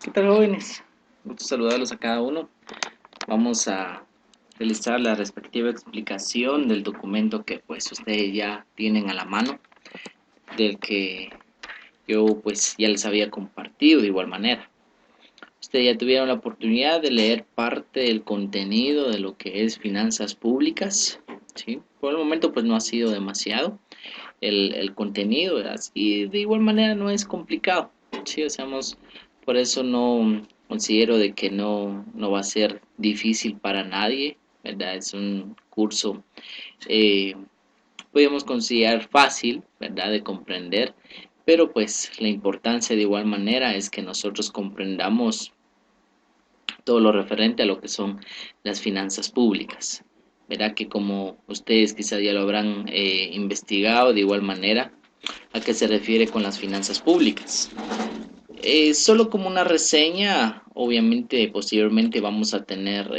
¿Qué tal, jóvenes? Gusto saludarlos a cada uno. Vamos a realizar la respectiva explicación del documento que pues ustedes ya tienen a la mano, del que yo pues ya les había compartido de igual manera. Ustedes ya tuvieron la oportunidad de leer parte del contenido de lo que es finanzas públicas, ¿sí? Por el momento pues no ha sido demasiado el contenido, ¿verdad? Y de igual manera no es complicado, ¿sí? O sea, por eso no considero de que no va a ser difícil para nadie, ¿verdad? Es un curso, eh, podríamos considerar fácil, ¿verdad? De comprender, pero pues la importancia de igual manera es que nosotros comprendamos todo lo referente a lo que son las finanzas públicas. Verá que como ustedes quizás ya lo habrán investigado de igual manera, a qué se refiere con las finanzas públicas. Solo como una reseña, obviamente posteriormente vamos a tener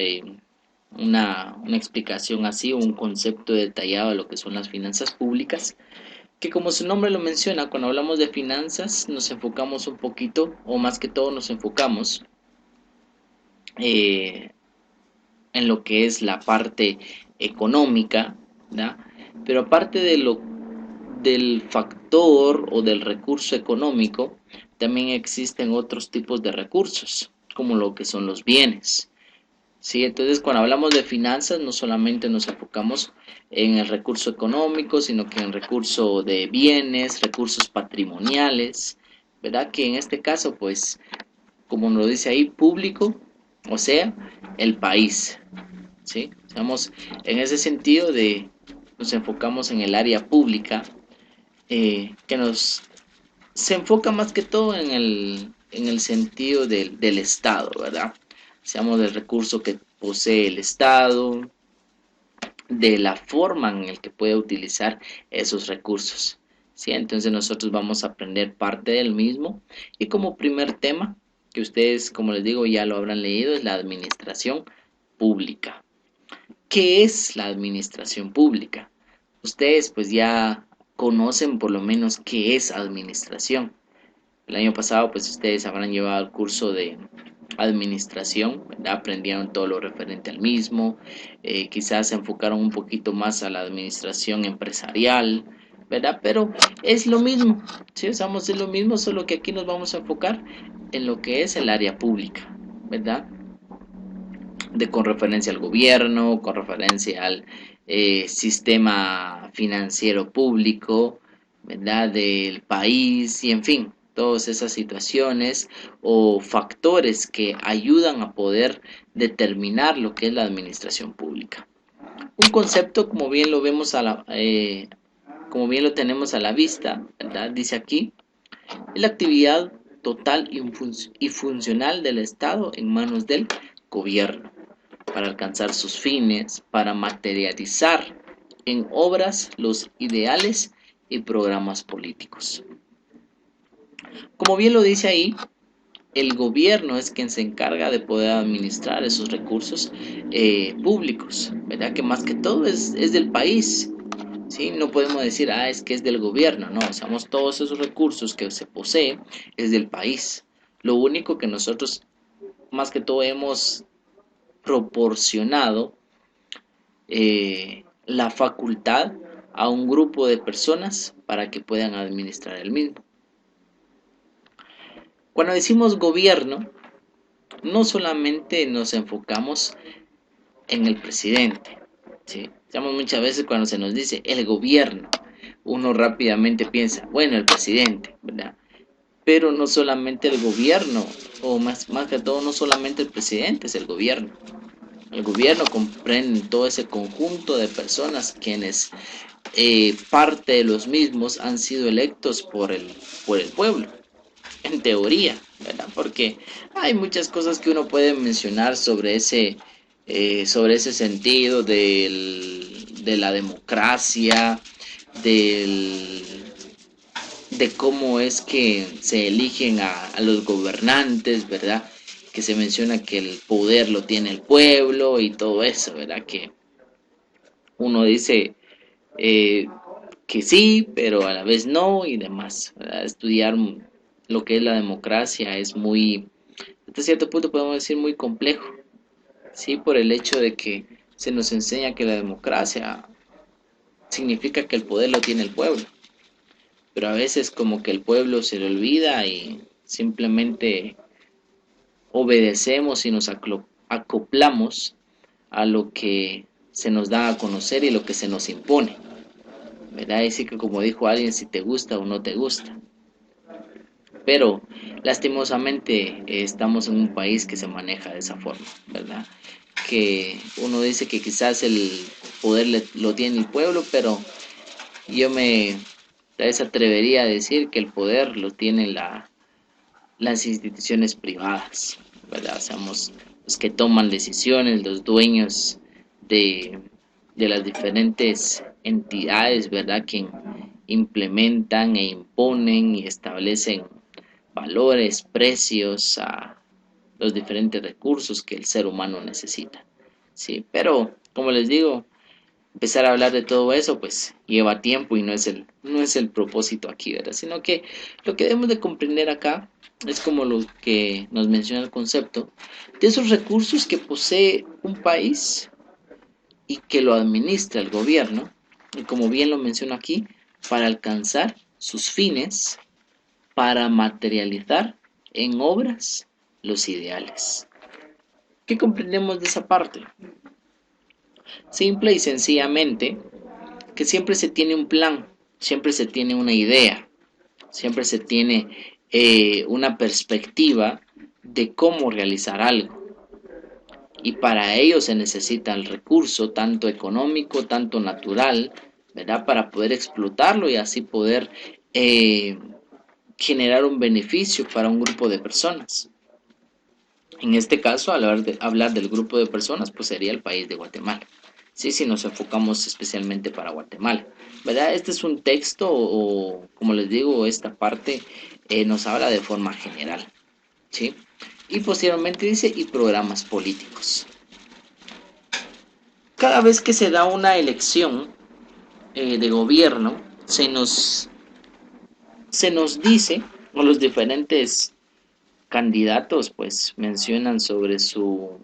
una explicación así, un concepto detallado de lo que son las finanzas públicas, que como su nombre lo menciona, cuando hablamos de finanzas nos enfocamos un poquito, o más que todo nos enfocamos eh, en lo que es la parte económica, ¿da? Pero aparte del factor o del recurso económico, también existen otros tipos de recursos, como lo que son los bienes. ¿Sí? Entonces, cuando hablamos de finanzas, no solamente nos enfocamos en el recurso económico, sino que en el recurso de bienes, recursos patrimoniales, ¿verdad? Que en este caso, pues, como nos lo dice ahí, público, o sea, el país, ¿sí? Estamos en ese sentido nos enfocamos en el área pública, que se enfoca más que todo en el sentido del Estado, ¿verdad? Seamos del recurso que posee el Estado, de la forma en el que puede utilizar esos recursos, ¿sí? Entonces nosotros vamos a aprender parte del mismo y como primer tema, que ustedes, como les digo, ya lo habrán leído, es la administración pública. ¿Qué es la administración pública? Ustedes pues ya conocen por lo menos qué es administración. El año pasado pues ustedes habrán llevado el curso de administración, ¿verdad? Aprendieron todo lo referente al mismo, quizás se enfocaron un poquito más a la administración empresarial, ¿verdad? Pero es lo mismo, ¿sí? Usamos es lo mismo, solo que aquí nos vamos a enfocar en lo que es el área pública, ¿verdad? Con referencia al gobierno, con referencia al sistema financiero público, ¿verdad? Del país y en fin, todas esas situaciones o factores que ayudan a poder determinar lo que es la administración pública. Un concepto, como bien lo vemos como bien lo tenemos a la vista, ¿verdad? Dice aquí, es la actividad total y funcional del Estado en manos del gobierno para alcanzar sus fines, para materializar en obras los ideales y programas políticos. Como bien lo dice ahí, el gobierno es quien se encarga de poder administrar esos recursos públicos, ¿verdad? Que más que todo es del país, ¿sí? No podemos decir, es que es del gobierno, no, somos todos esos recursos que se posee es del país. Lo único que nosotros más que todo hemos proporcionado la facultad a un grupo de personas para que puedan administrar el mismo. Cuando decimos gobierno, no solamente nos enfocamos en el presidente, ¿sí? Estamos muchas veces cuando se nos dice el gobierno, uno rápidamente piensa, bueno, el presidente, ¿verdad? Pero no solamente el gobierno, o más que todo, no solamente el presidente es el gobierno. El gobierno comprende todo ese conjunto de personas quienes parte de los mismos han sido electos por el pueblo, en teoría, ¿verdad? Porque hay muchas cosas que uno puede mencionar sobre ese sentido de la democracia, del, de cómo es que se eligen a los gobernantes, ¿verdad? Que se menciona que el poder lo tiene el pueblo y todo eso, ¿verdad? Que uno dice eh, que sí, pero a la vez no y demás, ¿verdad? Estudiar lo que es la democracia es muy Hasta cierto punto podemos decir muy complejo, ¿sí? Por el hecho de que se nos enseña que la democracia significa que el poder lo tiene el pueblo, pero a veces como que el pueblo se le olvida y simplemente obedecemos y nos acoplamos a lo que se nos da a conocer y lo que se nos impone, ¿verdad? Así que como dijo alguien, si te gusta o no te gusta. Pero lastimosamente estamos en un país que se maneja de esa forma, ¿verdad? Que uno dice que quizás el poder lo tiene el pueblo, pero yo me atrevería a decir que el poder lo tienen las instituciones privadas, ¿verdad? Somos los que toman decisiones, los dueños de, de las diferentes entidades, ¿verdad? Que implementan e imponen y establecen valores, precios a los diferentes recursos que el ser humano necesita. Sí, pero como les digo, empezar a hablar de todo eso pues lleva tiempo y no es el propósito aquí, ¿verdad? Sino que lo que debemos de comprender acá es como lo que nos menciona el concepto de esos recursos que posee un país y que lo administra el gobierno, y como bien lo menciono aquí, para alcanzar sus fines, para materializar en obras los ideales. ¿Qué comprendemos de esa parte? Simple y sencillamente que siempre se tiene un plan, siempre se tiene una idea, siempre se tiene una perspectiva de cómo realizar algo. Y para ello se necesita el recurso, tanto económico, tanto natural, ¿verdad? Para poder explotarlo y así poder eh, generar un beneficio para un grupo de personas. En este caso, al hablar del grupo de personas, pues sería el país de Guatemala. Sí, si nos enfocamos especialmente para Guatemala, ¿verdad? Este es un texto o, como les digo, esta parte nos habla de forma general, ¿sí? Y posteriormente dice, y programas políticos. Cada vez que se da una elección de gobierno, se nos dice, o los diferentes candidatos pues mencionan sobre su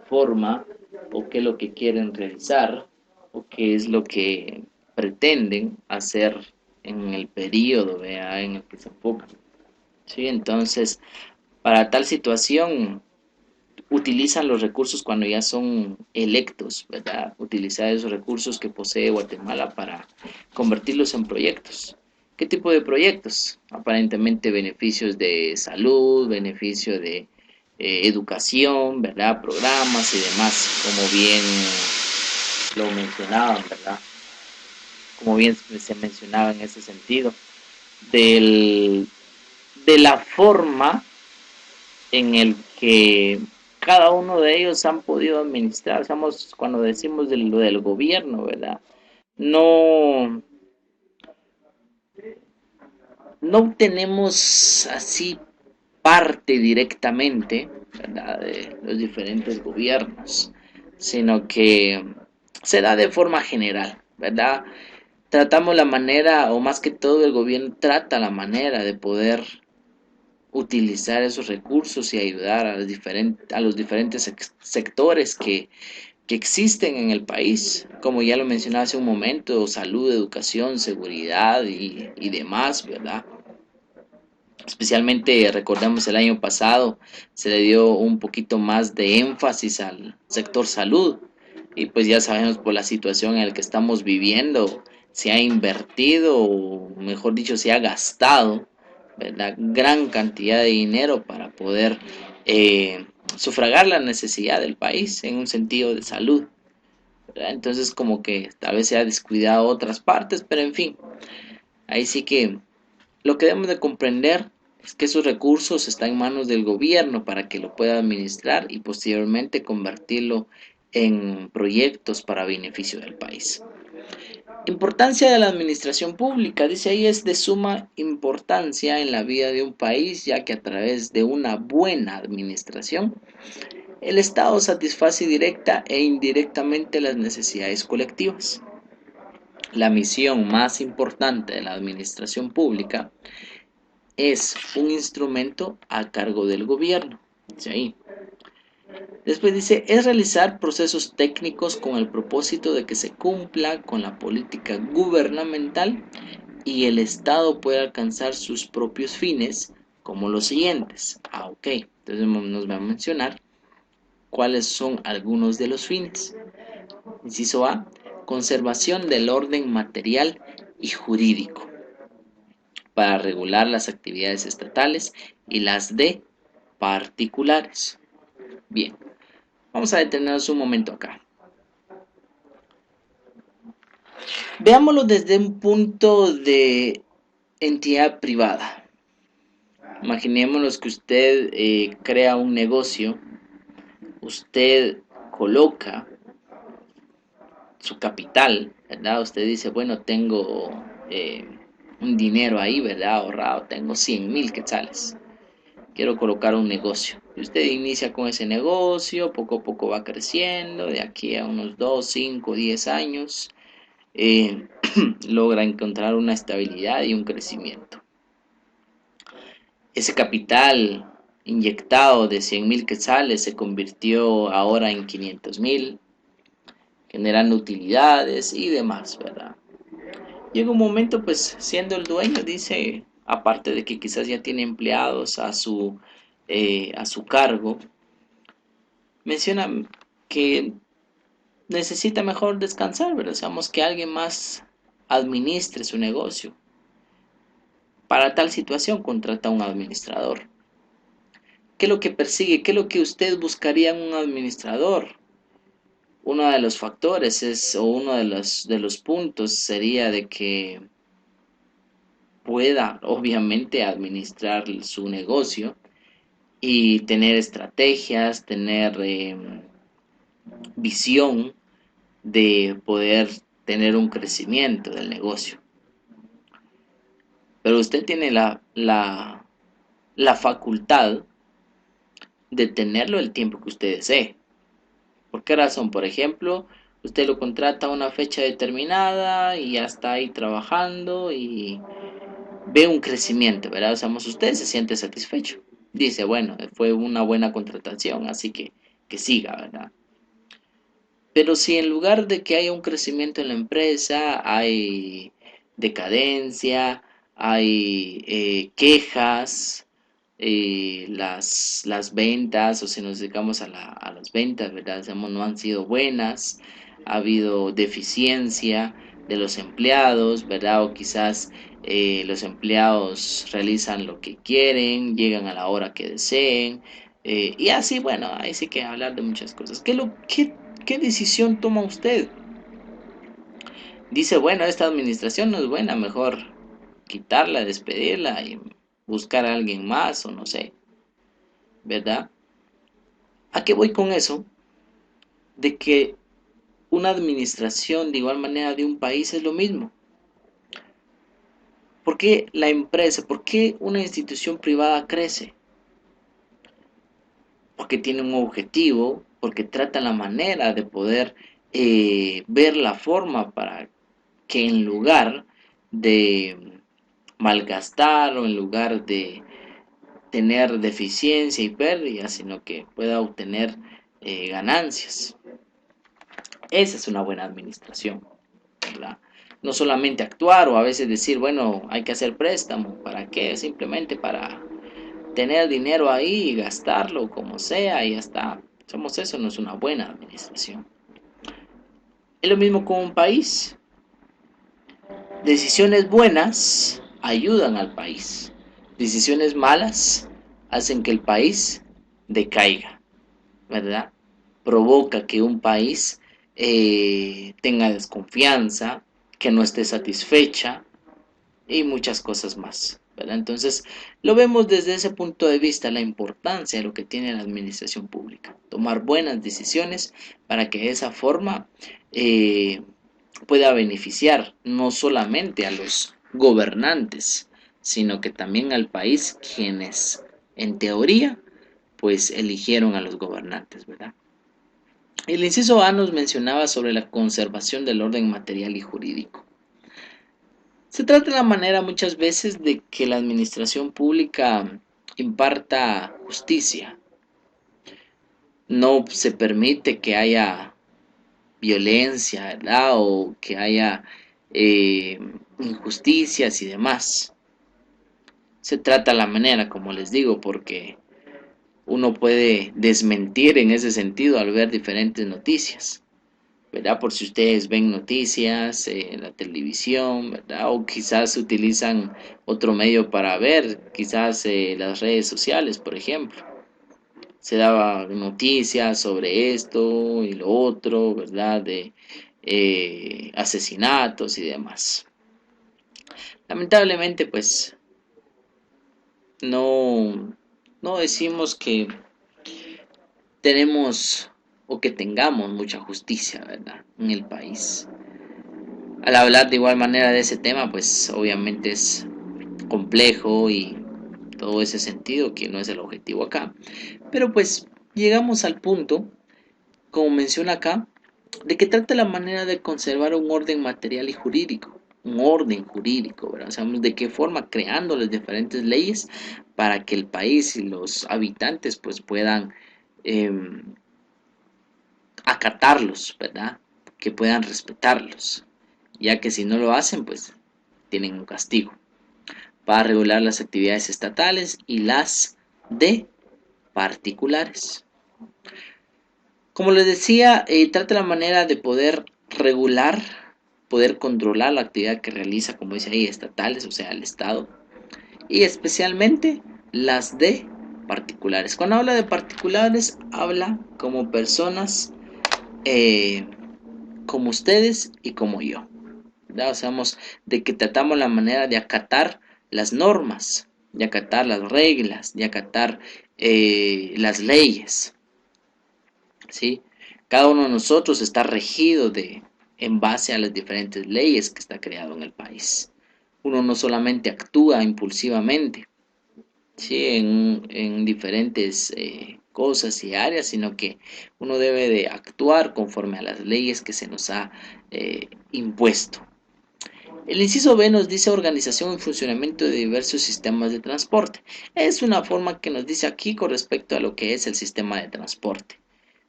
forma o qué es lo que quieren realizar o qué es lo que pretenden hacer en el periodo, ¿vea? En el que se enfocan. ¿Sí? Entonces, para tal situación utilizan los recursos cuando ya son electos, ¿verdad? Utilizar esos recursos que posee Guatemala para convertirlos en proyectos. ¿Qué tipo de proyectos? Aparentemente beneficios de salud, beneficio de educación, ¿verdad? Programas y demás, como bien lo mencionaban, ¿verdad? Como bien se mencionaba en ese sentido, del, de la forma en el que cada uno de ellos han podido administrar. Estamos cuando decimos de lo del gobierno, ¿verdad? No, no tenemos así parte directamente, ¿verdad? De los diferentes gobiernos, sino que se da de forma general, ¿verdad? Tratamos la manera, o más que todo el gobierno trata la manera de poder utilizar esos recursos y ayudar a los diferentes sectores que existen en el país, como ya lo mencionaba hace un momento, salud, educación, seguridad y demás, ¿verdad? Especialmente recordemos el año pasado se le dio un poquito más de énfasis al sector salud y pues ya sabemos por la situación en la que estamos viviendo se ha invertido o mejor dicho se ha gastado, ¿verdad? Gran cantidad de dinero para poder sufragar la necesidad del país en un sentido de salud, ¿verdad? Entonces como que tal vez se ha descuidado otras partes, pero en fin, ahí sí que lo que debemos de comprender es que esos recursos están en manos del gobierno para que lo pueda administrar y posteriormente convertirlo en proyectos para beneficio del país. Importancia de la administración pública, dice ahí, es de suma importancia en la vida de un país, ya que a través de una buena administración, el Estado satisface directa e indirectamente las necesidades colectivas. La misión más importante de la administración pública es un instrumento a cargo del gobierno. Dice ahí. Después dice, es realizar procesos técnicos con el propósito de que se cumpla con la política gubernamental y el Estado pueda alcanzar sus propios fines, como los siguientes. Ok, entonces nos va a mencionar cuáles son algunos de los fines. Inciso A, conservación del orden material y jurídico para regular las actividades estatales y las de particulares. Bien, vamos a detenernos un momento acá. Veámoslo desde un punto de entidad privada. Imaginémonos que usted crea un negocio, usted coloca su capital, ¿verdad? Usted dice, bueno, tengo un dinero ahí, ¿verdad? Ahorrado, tengo 100,000 quetzales. Quiero colocar un negocio. Y usted inicia con ese negocio, poco a poco va creciendo, de aquí a unos 2, 5, 10 años, logra encontrar una estabilidad y un crecimiento. Ese capital inyectado de 100,000 quetzales se convirtió ahora en 500,000, generando utilidades y demás, ¿verdad? Llega un momento, pues, siendo el dueño, dice, aparte de que quizás ya tiene empleados a su cargo, menciona que necesita mejor descansar, ¿verdad? Sabemos que alguien más administre su negocio. Para tal situación contrata a un administrador. ¿Qué es lo que persigue? ¿Qué es lo que usted buscaría en un administrador? Uno de los factores o uno de los puntos sería de que pueda, obviamente, administrar su negocio y tener estrategias, tener visión de poder tener un crecimiento del negocio. Pero usted tiene la facultad de tenerlo el tiempo que usted desee. ¿Por qué razón? Por ejemplo, usted lo contrata a una fecha determinada y ya está ahí trabajando y ve un crecimiento, ¿verdad? O sea, usted se siente satisfecho. Dice, bueno, fue una buena contratación, así que siga, ¿verdad? Pero si en lugar de que haya un crecimiento en la empresa, hay decadencia, hay quejas, las ventas, o si nos dedicamos a las ventas, ¿verdad? Digamos, no han sido buenas, ha habido deficiencia de los empleados, ¿verdad? O quizás los empleados realizan lo que quieren, llegan a la hora que deseen, y así, bueno, ahí sí que hablar de muchas cosas. ¿Qué decisión toma usted? Dice, bueno, esta administración no es buena, mejor quitarla, despedirla y buscar a alguien más o no sé, ¿verdad? ¿A qué voy con eso? De que una administración de igual manera de un país es lo mismo. ¿Por qué la empresa, por qué una institución privada crece? Porque tiene un objetivo, porque trata la manera de poder ver la forma para que en lugar de malgastar o en lugar de tener deficiencia y pérdida, sino que pueda obtener ganancias. Esa es una buena administración, ¿verdad? No solamente actuar o a veces decir, bueno, hay que hacer préstamo, ¿para qué? Simplemente para tener dinero ahí y gastarlo como sea y ya está. Somos eso, no es una buena administración. Es lo mismo con un país. Decisiones buenas ayudan al país. Decisiones malas hacen que el país decaiga, ¿verdad? Provoca que un país tenga desconfianza, que no esté satisfecha y muchas cosas más, ¿verdad? Entonces, lo vemos desde ese punto de vista, la importancia de lo que tiene la administración pública. Tomar buenas decisiones para que de esa forma eh, pueda beneficiar no solamente a los gobernantes, sino que también al país, quienes en teoría pues eligieron a los gobernantes, ¿verdad? El inciso A nos mencionaba sobre la conservación del orden material y jurídico. Se trata de la manera muchas veces de que la administración pública imparta justicia. No se permite que haya violencia, ¿verdad? O que haya eh, injusticias y demás. Se trata de la manera, como les digo, porque uno puede desmentir en ese sentido al ver diferentes noticias, ¿verdad? Por si ustedes ven noticias en la televisión, ¿verdad? O quizás utilizan otro medio para ver, quizás las redes sociales, por ejemplo. Se daba noticias sobre esto y lo otro, ¿verdad? De asesinatos y demás. Lamentablemente, pues no, no decimos que tenemos o que tengamos mucha justicia, ¿verdad? En el país. Al hablar de igual manera de ese tema, pues obviamente es complejo y todo ese sentido que no es el objetivo acá. Pero pues llegamos al punto, como menciona acá, de que trata la manera de conservar un orden material y jurídico, un orden jurídico, ¿verdad? Sabemos de qué forma, creando las diferentes leyes para que el país y los habitantes pues puedan eh, acatarlos, ¿verdad? Que puedan respetarlos, ya que si no lo hacen pues tienen un castigo, para regular las actividades estatales y las de particulares. Como les decía, trata la manera de poder regular, poder controlar la actividad que realiza, como dice ahí, estatales, o sea, el Estado, y especialmente las de particulares. Cuando habla de particulares, habla como personas como ustedes y como yo. ¿Verdad? O sea, de que tratamos la manera de acatar las normas, de acatar las reglas, de acatar las leyes. ¿Sí? Cada uno de nosotros está regido en base a las diferentes leyes que está creado en el país. Uno no solamente actúa impulsivamente, ¿sí? En diferentes cosas y áreas, sino que uno debe de actuar conforme a las leyes que se nos ha impuesto. El inciso B nos dice organización y funcionamiento de diversos sistemas de transporte. Es una forma que nos dice aquí con respecto a lo que es el sistema de transporte.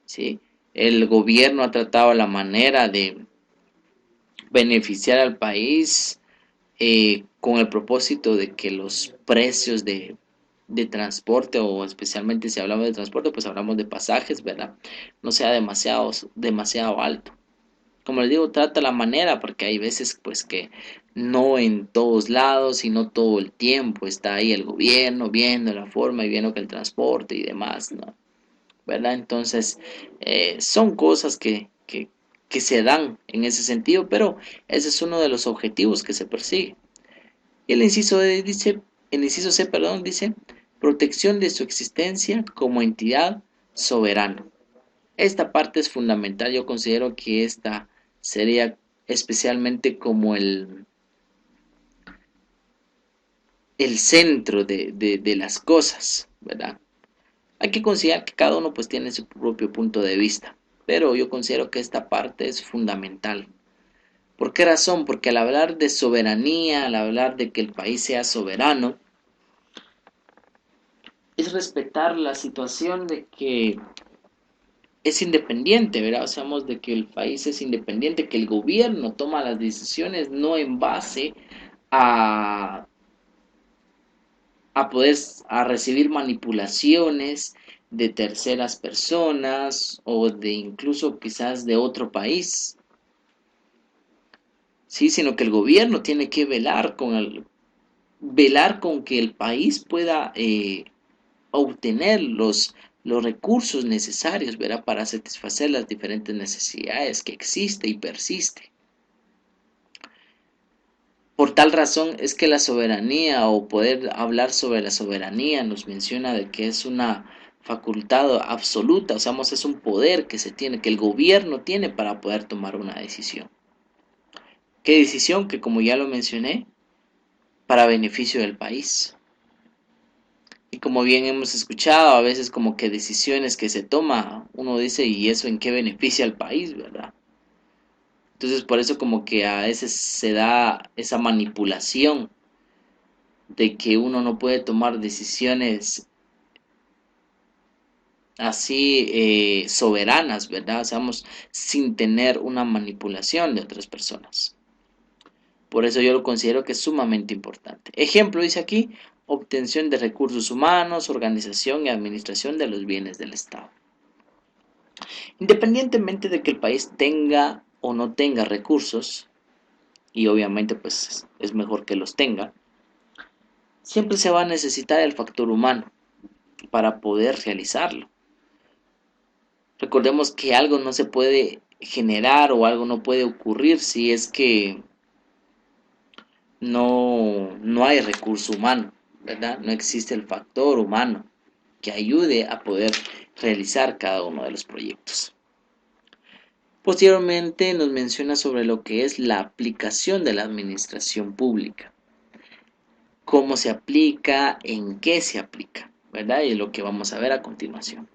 ¿Sí? El gobierno ha tratado la manera de beneficiar al país con el propósito de que los precios de transporte, o especialmente si hablamos de transporte, pues hablamos de pasajes, ¿verdad? No sea demasiado alto. Como les digo, trata la manera, porque hay veces pues que no en todos lados y no todo el tiempo está ahí el gobierno viendo la forma y viendo que el transporte y demás, ¿no? ¿Verdad? Entonces, son cosas que se dan en ese sentido, pero ese es uno de los objetivos que se persigue. Y el inciso C, perdón, dice protección de su existencia como entidad soberana. Esta parte es fundamental, yo considero que esta sería especialmente como el centro de las cosas, ¿verdad? Hay que considerar que cada uno pues tiene su propio punto de vista, pero yo considero que esta parte es fundamental. ¿Por qué razón? Porque al hablar de soberanía, al hablar de que el país sea soberano, es respetar la situación de que es independiente, ¿verdad? O sea, de que el país es independiente, que el gobierno toma las decisiones no en base a, poder a recibir manipulaciones de terceras personas o de incluso quizás de otro país, sí, sino que el gobierno tiene que velar con que el país pueda obtener los recursos necesarios, ¿verdad? Para satisfacer las diferentes necesidades que existe y persiste. Por tal razón es que la soberanía o poder hablar sobre la soberanía nos menciona de que es una facultad absoluta, o sea, es un poder que se tiene, que el gobierno tiene para poder tomar una decisión. ¿Qué decisión? Que como ya lo mencioné, para beneficio del país. Y como bien hemos escuchado, a veces como que decisiones que se toma, uno dice, ¿y eso en qué beneficia al país, verdad? Entonces, por eso como que a veces se da esa manipulación de que uno no puede tomar decisiones así soberanas, ¿verdad? Seamos sin tener una manipulación de otras personas. Por eso yo lo considero que es sumamente importante. Ejemplo, dice aquí, obtención de recursos humanos, organización y administración de los bienes del Estado. Independientemente de que el país tenga o no tenga recursos, y obviamente pues es mejor que los tenga, siempre se va a necesitar el factor humano para poder realizarlo. Recordemos que algo no se puede generar o algo no puede ocurrir si es que no hay recurso humano, ¿verdad? No existe el factor humano que ayude a poder realizar cada uno de los proyectos. Posteriormente nos menciona sobre lo que es la aplicación de la administración pública, cómo se aplica, en qué se aplica, ¿verdad? Y es lo que vamos a ver a continuación.